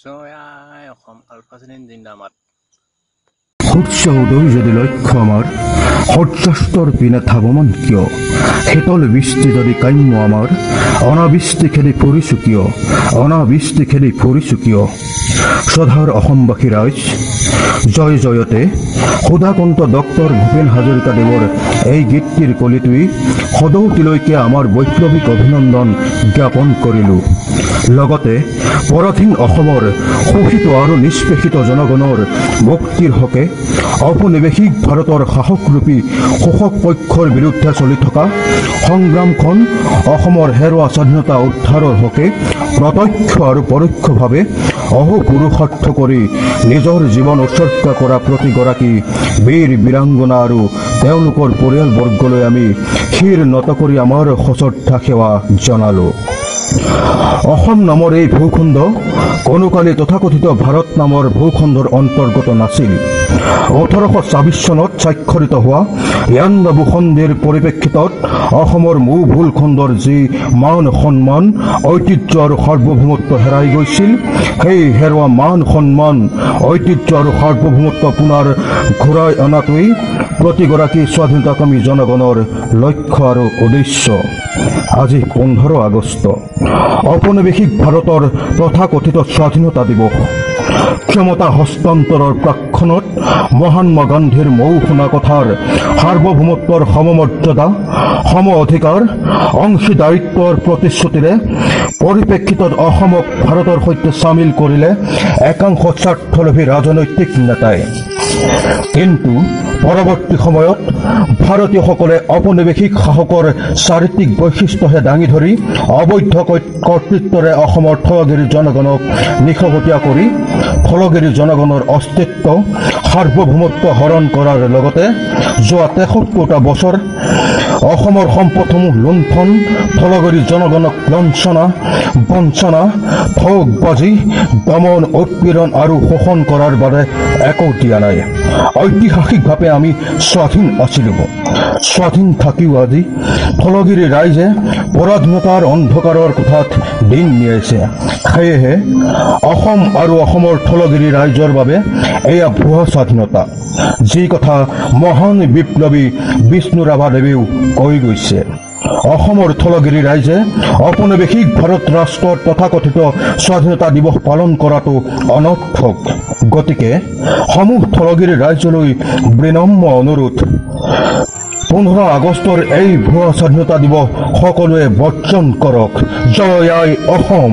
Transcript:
জয় অসম আলফাচিনিন জিন্দাবাদ। সূৰ্য উদয় যদি লক্ষ্য আমাৰ সূৰ্যাস্তৰ পিনে ধাৱমান কিয়, শীতল বৃষ্টি যদি কাম্য আমাৰ অনাবৃষ্টি খেদি ফুৰিছো কিয়, অনাবৃষ্টি খেদি ফুৰিছো কিয়। শ্ৰদ্ধাৰ অসমবাসী ৰাইজ, জয় জয়তে সুধাকন্ত ডক্টৰ ভূপেন হাজৰিকাদেৱৰ এই গীতটিৰ কলিটোৱে সদৌতিলৈকে আমাৰ বৈপ্লৱিক অভিনন্দন জ্ঞাপন কৰিলোঁ। লগতে পৰাধীন অসমৰ শোষিত আৰু নিষ্পেষিত জনগণৰ মুক্তিৰ হকে ঔপনিৱেশিক ভাৰতৰ শাসকৰূপী শোষক পক্ষৰ বিৰুদ্ধে চলি থকা সংগ্ৰামখন অসমৰ হেৰুৱা স্বাধীনতা উদ্ধাৰৰ হকে প্ৰত্যক্ষ আৰু পৰোক্ষভাৱে অহোপুৰুষাৰ্থ কৰি নিজৰ জীৱন উৎসৰ্গ কৰা প্ৰতিগৰাকী বীৰ বীৰাংগনা আৰু তেওঁলোকৰ পৰিয়ালবৰ্গলৈ আমি শিৰ নত কৰি আমাৰ সশ্ৰদ্ধা সেৱা জনালোঁ। অসম নামৰ এই ভূখণ্ড কোনোকালে তথাকথিত ভাৰত নামৰ ভূখণ্ডৰ অন্তৰ্গত নাছিল। 1826 চনত স্বাক্ষৰিত হোৱা 92 সন্ধিৰ পৰিপ্ৰেক্ষিতত অসমৰ মূল ভূখণ্ডৰ যি মান সন্মান ঐতিহ্য আৰু সাৰ্বভৌমত্ব হেৰাই গৈছিল, সেই হেৰুৱা মান সন্মান ঐতিহ্য আৰু সাৰ্বভৌমত্ব পুনৰ ঘূৰাই অনাটোৱেই প্ৰতিগৰাকী স্বাধীনতাকামী জনগণৰ লক্ষ্য আৰু উদ্দেশ্য। আজি 15 আগষ্ট ঔপনিৱেশিক ভাৰতৰ তথাকথিত স্বাধীনতা দিৱস। ক্ষমতা হস্তান্তৰৰ প্ৰাক্ষণত মহাত্মা গান্ধীৰ মৌ শুনা কথাৰ সাৰ্বভৌমত্বৰ সমমৰ্যাদা সম অধিকাৰ অংশীদাৰিত্বৰ প্ৰতিশ্ৰুতিৰে পৰিপ্ৰেক্ষিতত অসমক ভাৰতৰ সৈতে চামিল কৰিলে একাংশ স্বাৰ্থলোভী ৰাজনৈতিক নেতাই। কিন্তু পৰৱৰ্তী সময়ত ভাৰতীয়সকলে ঔপনিৱেশিক শাসকৰ চাৰিত্ৰিক বৈশিষ্ট্যহে দাঙি ধৰি অবৈধ কৰ্তৃত্বৰে অসমৰ থলগিৰি জনগণক নিশকতীয়া কৰি থলগিৰি জনগণৰ অস্তিত্ব সাৰ্বভৌমত্ব হৰণ কৰাৰ লগতে যোৱা 73টা বছৰ অসমৰ সম্পদসমূহ লুণ্ঠন, থলগিৰি জনগণক লাঞ্ছনা বঞ্চনা ঠগবাজি দমন উৎপীড়ন আৰু শোষণ কৰাৰ বাবে একো দিয়া নাই। ঐতিহাসিকভাৱে আমি স্বাধীন আছিলোঁ। স্বাধীন থাকিও আজি থলগিৰি ৰাইজে পৰাধীনতাৰ অন্ধকাৰৰ কোঠাত দিন নিয়াইছে। সেয়েহে অসম আৰু অসমৰ থলগিৰি ৰাইজৰ বাবে এয়া ভুৱা স্বাধীনতা, যি কথা মহান বিপ্লৱী বিষ্ণু ৰাভাদেৱেও কৈ গৈছে। অসমৰ থলগিৰি ৰাইজে ঔপনিৱেশিক ভাৰত ৰাষ্ট্ৰৰ তথাকথিত স্বাধীনতা দিৱস পালন কৰাটো অনৰ্থক। গতিকে সমূহ থলগিৰি ৰাইজলৈ বিনম্ৰ অনুৰোধ, 15 আগষ্টৰ এই ভুৱা স্বাধীনতা দিৱস সকলোৱে বৰ্জন কৰক। জয় আই অসম।